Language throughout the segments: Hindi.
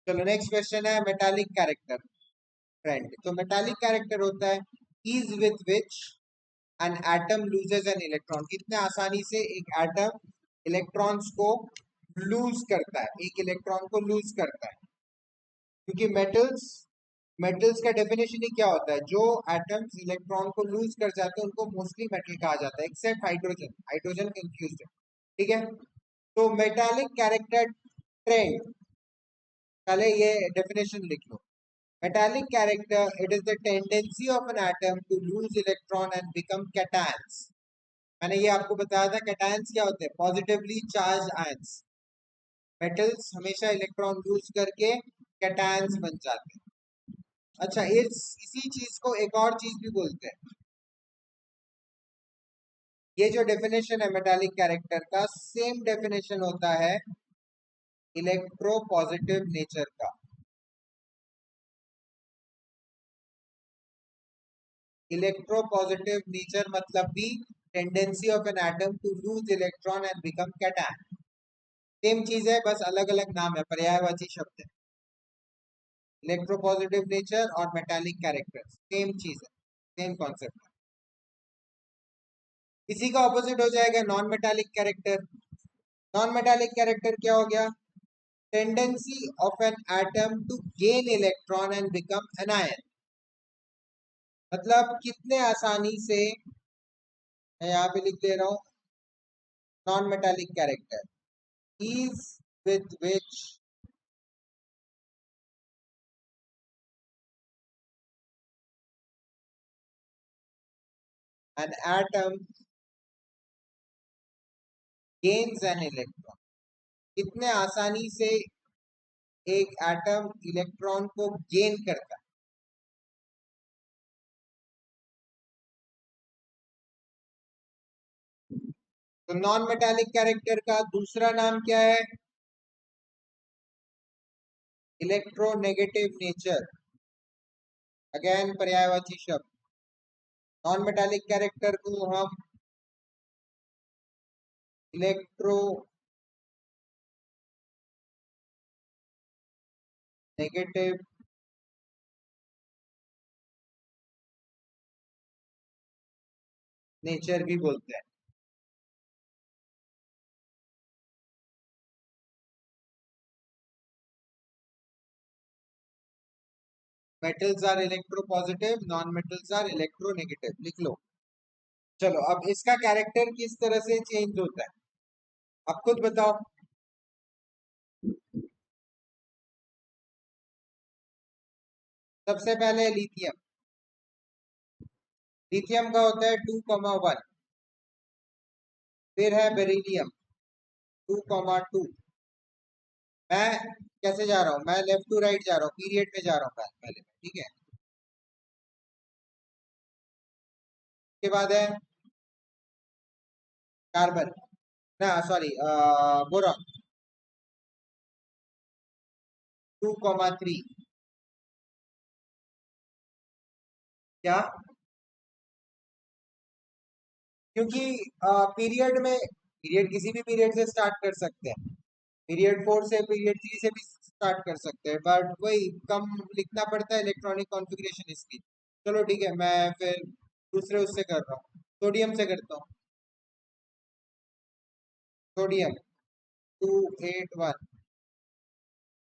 चलो नेक्स्ट क्वेश्चन है मेटालिक कैरेक्टर फ्रेंड। तो मेटालिक कैरेक्टर होता है is with which an atom loses an electron. कितने आसानी से एक एटम इलेक्ट्रॉन्स को लूज करता है, एक इलेक्ट्रॉन को लूज करता है। क्योंकि मेटल्स का डेफिनेशन ही क्या होता है, जो एटम्स इलेक्ट्रॉन को लूज कर जाते हैं उनको मोस्टली मेटल कहा जाता है, एक्सेप्ट हाइड्रोजन। हाइड्रोजन कंफ्यूज है, ठीक है। तो मेटालिक कैरेक्टर ट्रेंड, पहले ये डेफिनेशन लिख लो। Metallic character, it is the tendency of an atom to lose electron and become cations. मैंने ये आपको बताया था, कैटायंस क्या होते हैं, पॉजिटिवली चार्ज आयंस। मेटल्स हमेशा इलेक्ट्रॉन लूज करके कैटायंस बन जाते हैं। अच्छा, इसी चीज को एक और चीज भी बोलते हैं। ये जो डेफिनेशन है मेटालिक कैरेक्टर का, सेम डेफिनेशन होता है इलेक्ट्रो पॉजिटिव नेचर का। इलेक्ट्रो पॉजिटिव नेचर मतलब भी tendency of an atom to lose electron and become cation. Same चीज है, बस अलग अलग नाम है, पर्यायवाची शब्द है। इलेक्ट्रो पॉजिटिव नेचर और मेटालिक कैरेक्टर सेम चीज है, सेम कॉन्सेप्ट है। इसी का ऑपोजिट हो जाएगा non metallic character. Non metallic character क्या हो गया, tendency of an atom to gain electron and become anion. मतलब कितने आसानी से, मैं यहाँ पे लिख दे रहा हूँ, non metallic character ease with which an atom gains an electron। कितने आसानी से एक एटम इलेक्ट्रॉन को गेन करता है। तो नॉन मेटालिक कैरेक्टर का दूसरा नाम क्या है, इलेक्ट्रोनेगेटिव नेचर। अगेन पर्यायवाची शब्द। नॉन मेटालिक कैरेक्टर को हम इलेक्ट्रो नेगेटिव नेचर भी बोलते हैं। Metals are electro positive, non metals are electro negative, लिख लो। चलो अब इसका कैरेक्टर किस तरह से चेंज होता है, अब खुद बताओ। सबसे पहले लिथियम। लिथियम का होता है 2,1। फिर है बेरिलियम 2,2। मैं कैसे जा रहा हूँ, मैं लेफ्ट टू राइट जा रहा हूँ, पीरियड में जा रहा हूँ पहले, ठीक है। उसके बाद है कार्बन, ना सॉरी, बोरॉन 2,3। क्या, क्योंकि पीरियड में, पीरियड किसी भी पीरियड से स्टार्ट कर सकते हैं, पीरियड 4 से पीरियड 3 से भी स्टार्ट कर सकते हैं, बट वही कम लिखना पड़ता है इलेक्ट्रॉनिक कॉन्फ़िगरेशन इसकी। चलो ठीक है, मैं फिर दूसरे उससे कर रहा हूँ, सोडियम से करता हूँ। Sodium 281,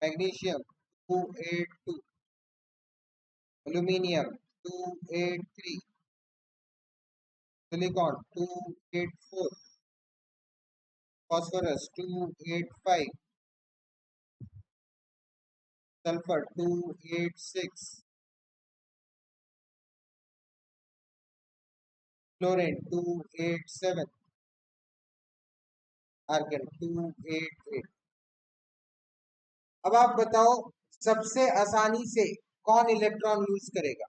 magnesium 282, aluminium 283, silicon 284, phosphorus 285, sulphur 286, chlorine 287, argon 288। अब आप बताओ, सबसे आसानी से कौन इलेक्ट्रॉन लूज करेगा,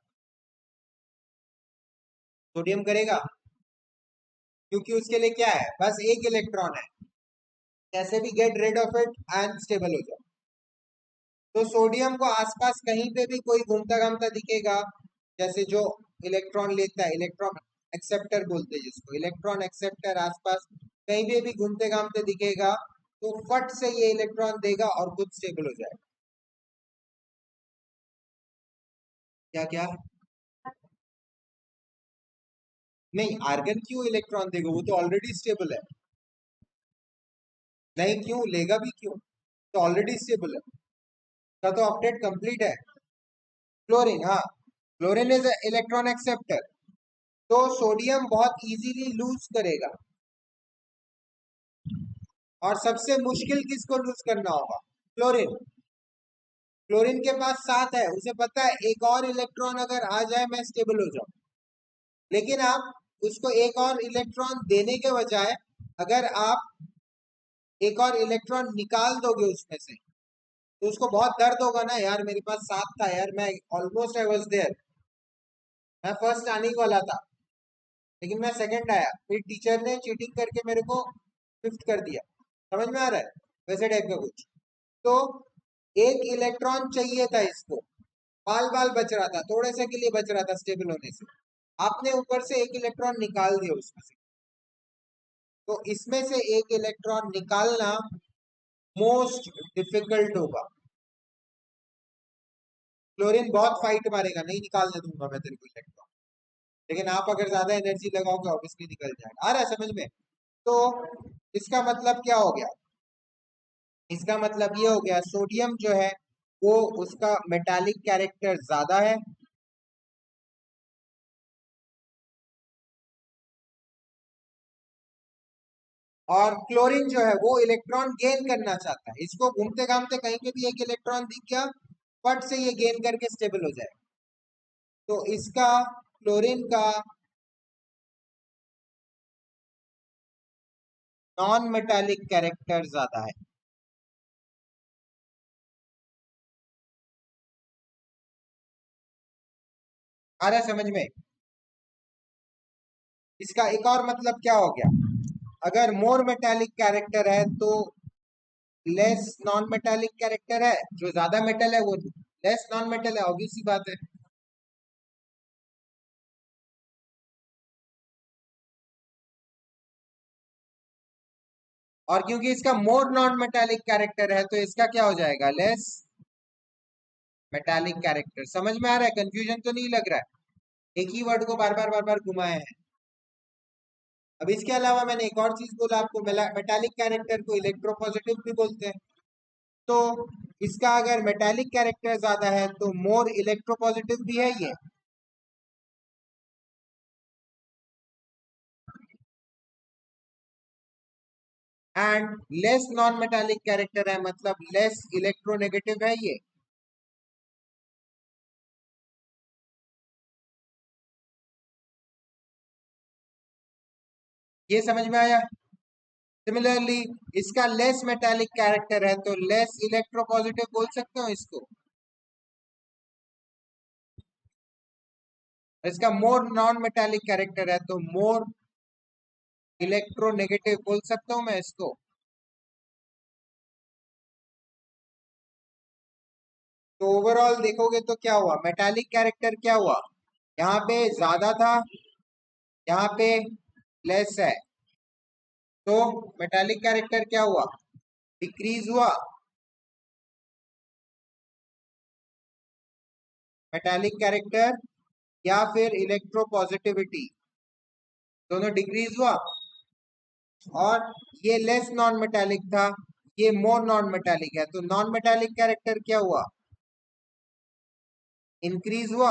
सोडियम करेगा, क्योंकि उसके लिए क्या है, बस एक इलेक्ट्रॉन है, कैसे भी get rid of it and stable हो जाओ। तो सोडियम को आसपास कहीं पे भी कोई घूमता घामता दिखेगा, जैसे जो इलेक्ट्रॉन लेता है, इलेक्ट्रॉन एक्सेप्टर बोलते हैं जिसको, इलेक्ट्रॉन एक्सेप्टर आसपास कहीं पे भी घूमते घामते दिखेगा, तो फट से ये इलेक्ट्रॉन देगा और खुद स्टेबल हो जाएगा। क्या क्या? नहीं, आर्गन क्यों इलेक्ट्रॉन देगा, वो तो ऑलरेडी स्टेबल है। नहीं, क्यों लेगा भी क्यों, तो ऑलरेडी स्टेबल है, का तो अपडेट कंप्लीट है। क्लोरीन, हाँ, क्लोरीन इज इलेक्ट्रॉन एक्सेप्टर। तो सोडियम बहुत इजीली लूज करेगा। और सबसे मुश्किल किसको लूज करना होगा? क्लोरीन। क्लोरीन के पास 7 है, उसे पता है एक और इलेक्ट्रॉन अगर आ जाए मैं स्टेबल हो जाऊं। लेकिन आप उसको एक और इलेक्ट्रॉन देने के बजाय अगर आप एक और इलेक्ट्रॉन निकाल दोगे उसमें से, तो उसको बहुत दर्द होगा ना, यार मेरे पास 7 था यार, मैं ऑलमोस्ट आई वाज देयर, मैं फर्स्ट आने ही वाला था, लेकिन मैं सेकंड आया, फिर टीचर ने चीटिंग करके मेरे को फिफ्थ कर दिया। समझ में आ रहा है? वैसे टाइप का कुछ। तो एक इलेक्ट्रॉन चाहिए था इसको, बाल बाल बच रहा था, थोड़े से के लिए बच रहा था स्टेबल होने से, आपने ऊपर से एक इलेक्ट्रॉन निकाल दिया उसमें से। तो इसमें से एक इलेक्ट्रॉन निकालना मोस्ट डिफिकल्ट होगा। क्लोरीन बहुत फाइट मारेगा, नहीं निकालने दूंगा मैं तेरे को इलेक्ट्रॉन, लेकिन आप अगर ज्यादा एनर्जी लगाओगे ऑब्वियसली निकल जाएगा। आ रहा है समझ में? तो इसका मतलब क्या हो गया? इसका मतलब ये हो गया सोडियम जो है वो उसका मेटालिक कैरेक्टर ज्यादा है, और क्लोरीन जो है वो इलेक्ट्रॉन गेन करना चाहता है, इसको घूमते घामते कहीं पे भी एक इलेक्ट्रॉन दिख गया, फट से ये गेन करके स्टेबल हो जाए। तो इसका क्लोरीन का नॉन मेटालिक कैरेक्टर ज्यादा है। आ रहा है समझ में? इसका एक और मतलब क्या हो गया, अगर मोर मेटालिक कैरेक्टर है तो लेस नॉन मेटालिक कैरेक्टर है, जो ज्यादा मेटल है वो लेस नॉन मेटल है, ऑब्वियस सी बात है। और क्योंकि इसका मोर नॉन मेटालिक कैरेक्टर है तो इसका क्या हो जाएगा? Less metallic character. समझ में आ रहा है? कंफ्यूजन तो नहीं लग रहा है? एक ही वर्ड को बार बार घुमाए हैं। अब इसके अलावा मैंने एक और चीज बोला आपको, मेटालिक कैरेक्टर को इलेक्ट्रोपॉजिटिव भी बोलते हैं। तो इसका अगर मेटालिक कैरेक्टर ज्यादा है तो मोर इलेक्ट्रोपॉजिटिव भी है ये, and less non metallic character है मतलब लेस इलेक्ट्रोनेगेटिव है ये। ये समझ में आया? सिमिलरली इसका लेस मेटालिक कैरेक्टर है तो लेस इलेक्ट्रोपॉजिटिव बोल सकते हो इसको। इसका मोर नॉन मेटालिक कैरेक्टर है तो मोर इलेक्ट्रोनेगेटिव बोल सकता हूं मैं इसको। तो ओवरऑल देखोगे तो क्या हुआ, मेटालिक कैरेक्टर क्या हुआ, यहाँ पे ज्यादा था, यहाँ पे लेस है, तो मेटालिक कैरेक्टर क्या हुआ? डिक्रीज हुआ। मेटालिक कैरेक्टर या फिर इलेक्ट्रोपॉजिटिविटी, दोनों डिक्रीज हुआ। और ये लेस नॉन मेटालिक था, ये मोर नॉन मेटालिक है, तो नॉन मेटालिक कैरेक्टर क्या हुआ? इंक्रीज हुआ।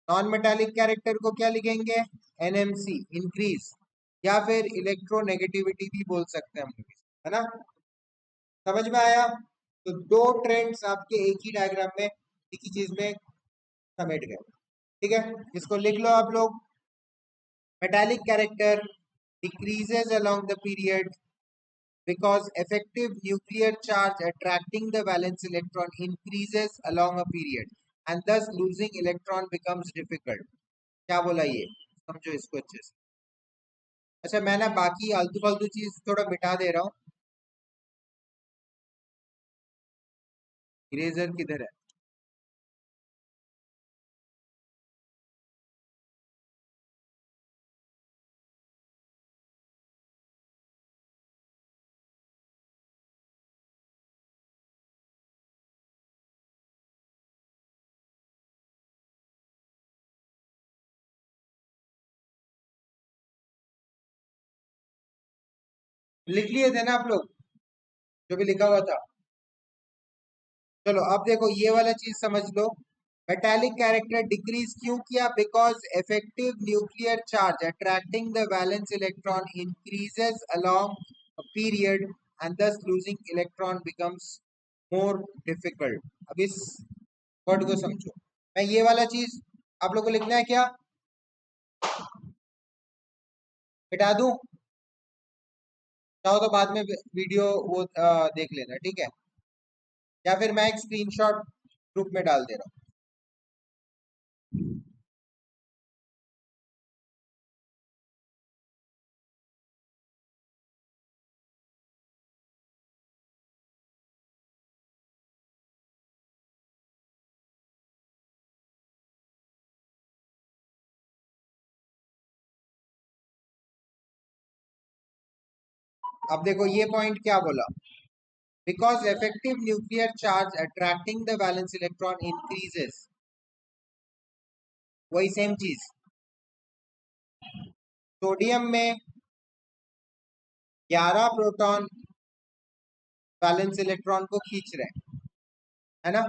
नॉन मेटालिक कैरेक्टर को क्या लिखेंगे? एनएमसी, इंक्रीज, या फिर इलेक्ट्रोनेगेटिविटी भी बोल सकते हैं हम लोग, है ना? समझ में आया? तो दो ट्रेंड्स आपके एक ही डायग्राम में एक ही चीज में समेट गए। ठीक है, इसको लिख लो आप लोग। Metallic character decreases along the period because effective nuclear charge attracting the valence electron increases along a period and thus losing electron becomes difficult। क्या बोला ये? समझो इसको अच्छे से। अच्छा, मैं ना बाकी आलतू फालतू चीज थोड़ा मिटा दे रहा हूँ। इरेजर किधर है? लिख लिए थे ना आप लोग जो भी लिखा हुआ था? चलो अब देखो ये वाला चीज समझ लो। मेटालिक कैरेक्टर डिक्रीज क्यों किया? Because effective nuclear charge attracting the valence electron increases along a period and thus losing electron becomes more difficult। अब इस वर्ड को समझो। मैं ये वाला चीज आप लोग को लिखना है क्या? मिटा दूं? चाहो तो बाद में वीडियो वो देख लेना, ठीक है? या फिर मैं एक स्क्रीनशॉट ग्रुप में डाल दे रहा हूँ। अब देखो ये पॉइंट क्या बोला। Because effective nuclear charge attracting the valence electron increases, वही सेम चीज। सोडियम में 11 प्रोटॉन वैलेंस इलेक्ट्रॉन को खींच रहे हैं, है ना?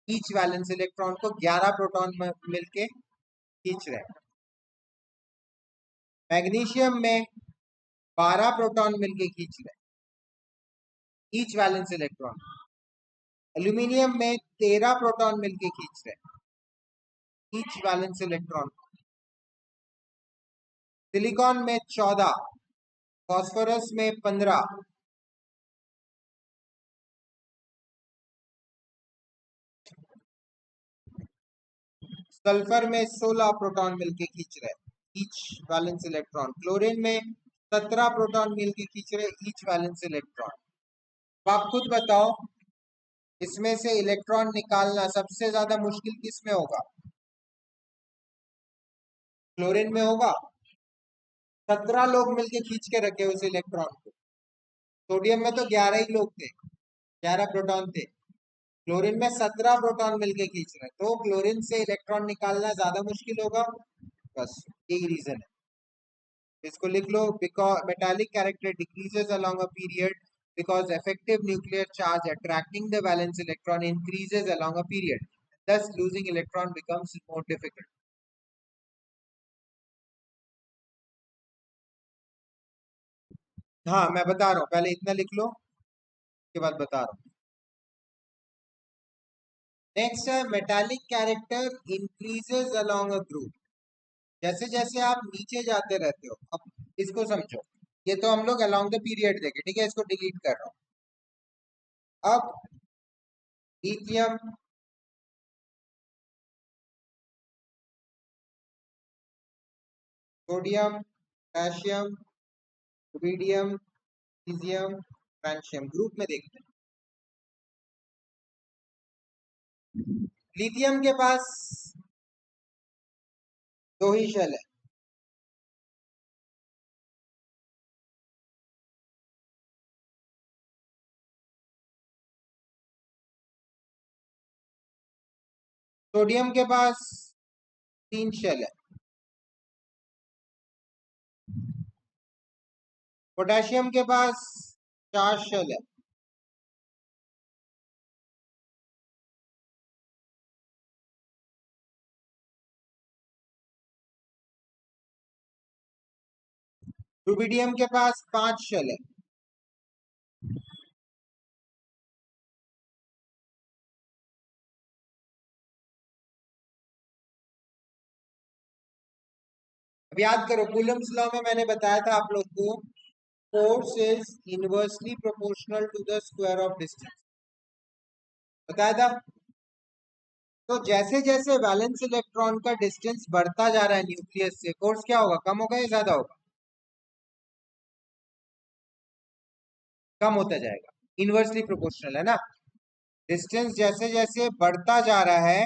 ईच वैलेंस इलेक्ट्रॉन को 11 प्रोटॉन मिलके खींच रहे हैं। मैग्नीशियम में 12 प्रोटॉन मिलके खींच रहे हैं, ईच वैलेंस इलेक्ट्रॉन। एल्यूमिनियम में 13 प्रोटॉन मिलके खींच रहे हैं, ईच वैलेंस इलेक्ट्रॉन। सिलिकॉन में 14, फास्फोरस में 15, सल्फर में 16 प्रोटॉन मिलके खींच रहे हैं, ईच वैलेंस इलेक्ट्रॉन। क्लोरीन में 17 प्रोटॉन मिलके खींच रहे हैं, ईच वैलेंस इलेक्ट्रॉन। तो आप खुद बताओ इसमें से इलेक्ट्रॉन निकालना सबसे ज्यादा मुश्किल किस में होगा? क्लोरीन में होगा। 17 लोग मिलके खींच के रखे उस इलेक्ट्रॉन को। सोडियम में तो 11 ही लोग थे, 11 प्रोटॉन थे। क्लोरीन में 17 प्रोटॉन मिलके खींच रहे हैं, तो क्लोरीन से इलेक्ट्रॉन निकालना ज्यादा मुश्किल होगा। बस यही रीजन है। इसको लिख लो। Because metallic character decreases along a period because effective nuclear charge attracting the valence electron increases along a period, thus losing electron becomes more difficult। हाँ मैं बता रहा हूँ, पहले इतना लिख लो, उसके बाद बता रहा हूँ। नेक्स्ट है metallic character increases along a group. जैसे जैसे आप नीचे जाते रहते हो, अब इसको समझो। ये तो हम लोग अलोंग द पीरियड देखे, ठीक है? इसको डिलीट कर रहा हूँ। अब lithium, sodium, potassium, rubidium, caesium, francium group में देखते हैं। लिथियम के पास दो ही शेल है। सोडियम के पास 3 शेल है। पोटेशियम के पास 4 शेल है। रुबिडियम के पास 5 शेल है। अब याद करो, कूलम्स लॉ में मैंने बताया था आप लोग को, force is inversely proportional to the square of distance, बताया था। तो जैसे जैसे वैलेंस इलेक्ट्रॉन का डिस्टेंस बढ़ता जा रहा है न्यूक्लियस से, फोर्स क्या होगा? कम होगा या ज्यादा होगा? कम होता जाएगा। इनवर्सली प्रोपोर्शनल है ना। डिस्टेंस जैसे जैसे बढ़ता जा रहा है,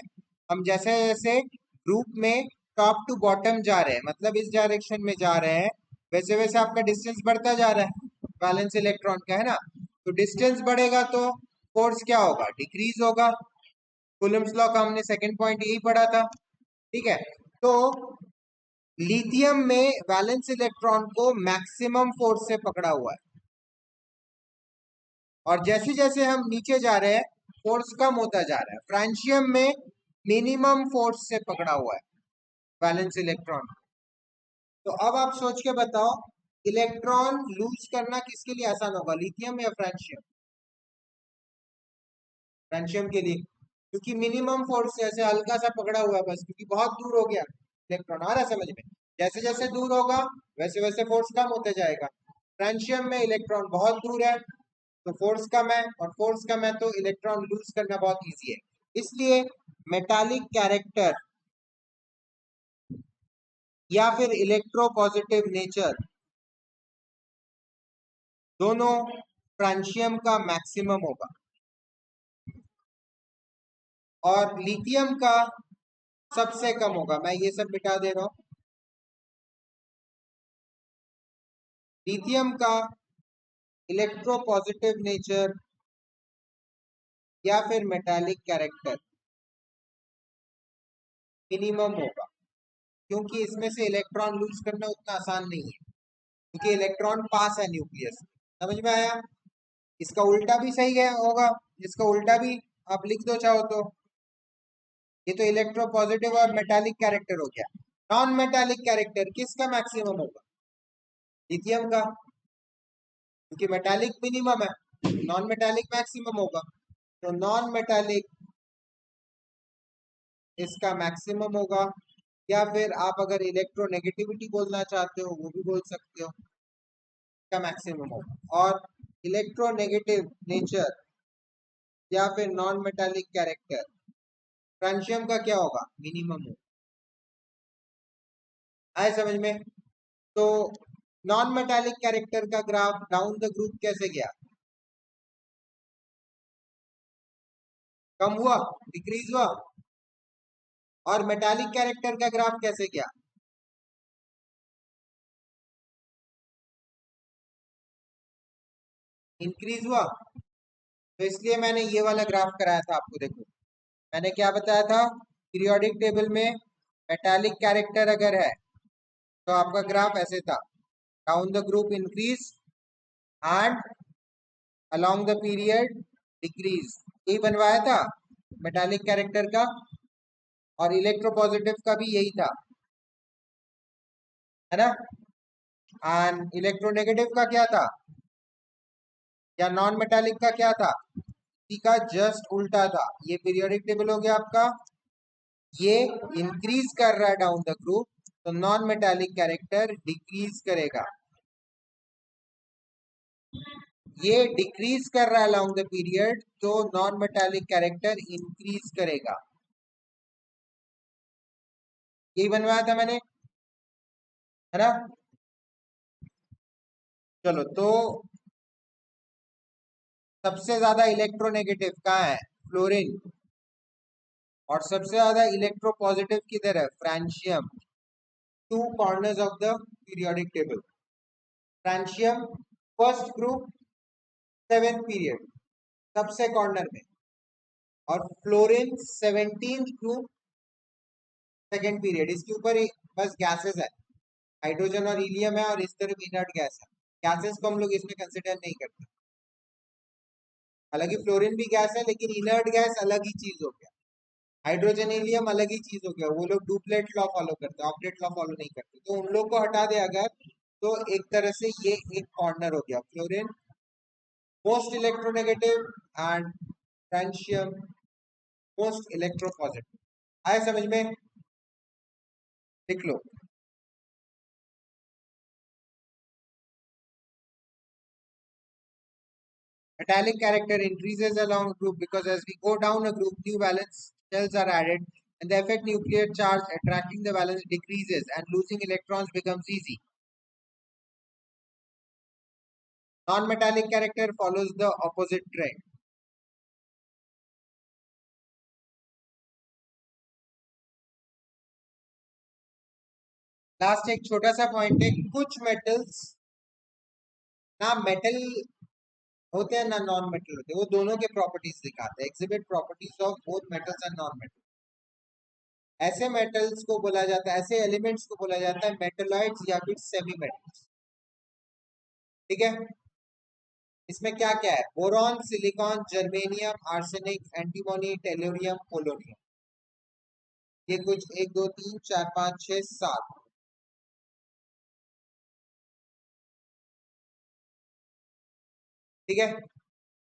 हम जैसे जैसे ग्रुप में टॉप टू बॉटम जा रहे हैं, मतलब इस डायरेक्शन में जा रहे हैं, वैसे वैसे आपका डिस्टेंस बढ़ता जा रहा है वैलेंस इलेक्ट्रॉन का, है ना? तो डिस्टेंस बढ़ेगा तो फोर्स क्या होगा? डिक्रीज होगा। कूलम्स लॉ का हमने सेकंड पॉइंट यही पढ़ा था, ठीक है? तो लिथियम में वैलेंस इलेक्ट्रॉन को मैक्सिमम फोर्स से पकड़ा हुआ है, और जैसे जैसे हम नीचे जा रहे हैं फोर्स कम होता जा रहा है। फ्रांशियम में मिनिमम फोर्स से पकड़ा हुआ है वैलेंस इलेक्ट्रॉन। तो अब आप सोच के बताओ, इलेक्ट्रॉन लूज करना किसके लिए आसान होगा, लिथियम या फ्रांशियम? फ्रांशियम के लिए, क्योंकि मिनिमम फोर्स से ऐसे हल्का सा पकड़ा हुआ है बस, क्योंकि बहुत दूर हो गया इलेक्ट्रॉन। आ रहा है समझ में? जैसे जैसे दूर होगा वैसे वैसे फोर्स कम होते जाएगा। फ्रांशियम में इलेक्ट्रॉन बहुत दूर है तो फोर्स कम है, और फोर्स कम है तो इलेक्ट्रॉन लूज करना बहुत इजी है। इसलिए मेटालिक कैरेक्टर या फिर इलेक्ट्रोपॉजिटिव नेचर दोनों फ्रांशियम का मैक्सिमम होगा, और लिथियम का सबसे कम होगा। मैं ये सब मिटा दे रहा हूं। लिथियम का इलेक्ट्रोपॉजिटिव नेचर या फिर मेटालिक कैरेक्टर मिनिमम होगा, क्योंकि इसमें से इलेक्ट्रॉन लूज करना उतना आसान नहीं है, क्योंकि इलेक्ट्रॉन पास है न्यूक्लियस। समझ में आया? इसका उल्टा भी सही है होगा, इसका उल्टा भी आप लिख दो चाहो तो। ये तो इलेक्ट्रोपॉजिटिव और मेटालिक कैरेक्टर हो गया। नॉन मेटालिक कैरेक्टर किसका मैक्सिमम होगा? लिथियम का, क्योंकि मेटालिक मिनिमम है, नॉन मेटालिक मैक्सिमम होगा। तो नॉन मेटालिक इसका मैक्सिमम होगा, या फिर आप अगर इलेक्ट्रोनेगेटिविटी बोलना चाहते हो वो भी बोल सकते हो, इसका मैक्सिमम होगा। और इलेक्ट्रोनेगेटिव नेचर या फिर नॉन मेटालिक कैरेक्टर फ्रांशियम का क्या होगा? मिनिमम होगा। आए समझ में? तो नॉन मेटालिक कैरेक्टर का ग्राफ डाउन द ग्रुप कैसे गया? कम हुआ, डिक्रीज हुआ। और मेटालिक कैरेक्टर का ग्राफ कैसे गया? इंक्रीज हुआ। तो इसलिए मैंने ये वाला ग्राफ कराया था आपको। देखो मैंने क्या बताया था, पीरियोडिक टेबल में मेटालिक कैरेक्टर अगर है तो आपका ग्राफ ऐसे था, down the group increase and along the period decrease. यही बनवाया था मेटालिक कैरेक्टर का, और इलेक्ट्रोपॉजिटिव का भी यही था, है ना? एंड इलेक्ट्रोनेगेटिव का क्या था, या नॉन मेटालिक का क्या था? इसी का जस्ट उल्टा था। ये पीरियोडिक टेबल हो गया आपका, ये इंक्रीज कर रहा है डाउन द ग्रुप, तो नॉन मेटालिक कैरेक्टर डिक्रीज करेगा। ये डिक्रीज कर रहा है अलोंग द पीरियड, तो नॉन मेटालिक कैरेक्टर इंक्रीज करेगा। यही बनवाया था मैंने, है ना? चलो, तो सबसे ज्यादा इलेक्ट्रोनेगेटिव कहाँ है? फ्लोरीन। और सबसे ज्यादा इलेक्ट्रोपॉजिटिव किधर है? Francium. Two corners of the periodic table. Francium first group, seventh period, सबसे कॉर्नर में। और fluorine 17th group, second period. इसके ऊपर बस गैसेस है, हाइड्रोजन और हीलियम है, और इस तरफ इनर्ट गैस है। गैसेस को हम लोग इसमें कंसिडर नहीं करते। हालांकि फ्लोरीन भी गैस है, लेकिन इनर्ट गैस अलग ही चीज हो गया। हाइड्रोजन हीलियम अलग ही चीज हो गया, वो लोग डुप्लेट लॉ फॉलो करते हैं, ऑक्टेट लॉ फॉलो नहीं करते। तो उन लोग को हटा दे अगर, तो एक तरह से ये एक कॉर्नर हो गया। Fluorine most electronegative and francium most electropositive. आए समझ में? लिख लो। Metallic character increases along a group because as we go down a group, new valence shells are added, and the effect nuclear charge attracting the valence decreases, and losing electrons becomes easy. Non-metallic character follows the opposite trend. Last एक छोटा सा पॉइंट है, कुछ मेटल्स ना मेटल होते हैं ना नॉन मेटल होते हैं, वो दोनों के प्रॉपर्टीज दिखाते हैं, exhibit properties of both metals and non metal. ऐसे मेटल्स को बोला जाता है, ऐसे एलिमेंट्स को बोला जाता है मेटलॉइड्स या फिर सेमी मेटल्स। ठीक है, इसमें क्या क्या है? Boron, silicon, germanium, arsenic, antimony, tellurium, polonium. ये कुछ 1 2 3 4 5 6 7, ठीक है।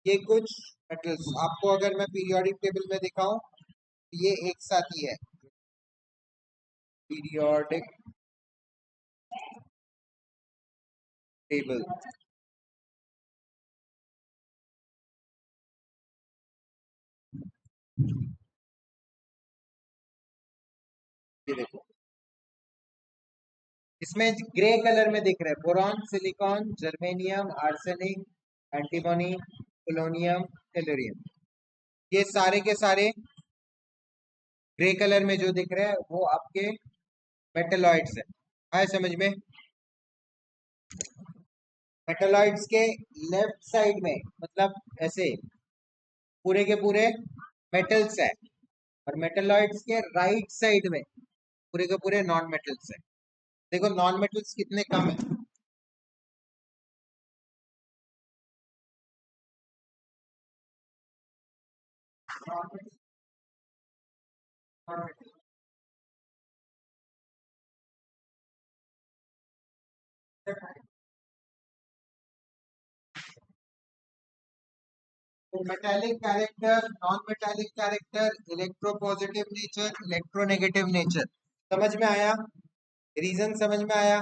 ये कुछ मेटल्स आपको अगर मैं पीरियोडिक टेबल में दिखाऊं तो ये एक साथ ही है, पीरियोडिक टेबल। ये देखो, इसमें ग्रे कलर में दिख रहा है boron, silicon, germanium, arsenic, antimony, polonium, tellurium. ये सारे के सारे ग्रे कलर में जो दिख रहे हैं वो आपके मेटलॉइड्स है। आए समझ में? मेटलॉइड्स के लेफ्ट साइड में मतलब ऐसे पूरे के पूरे मेटल्स है, और मेटलॉइड्स के राइट साइड में पूरे के पूरे नॉन मेटल्स है। देखो नॉन मेटल्स कितने कम है। तो metallic character, non metallic character, electro positive nature, electronegative nature, समझ में आया? रीजन समझ में आया?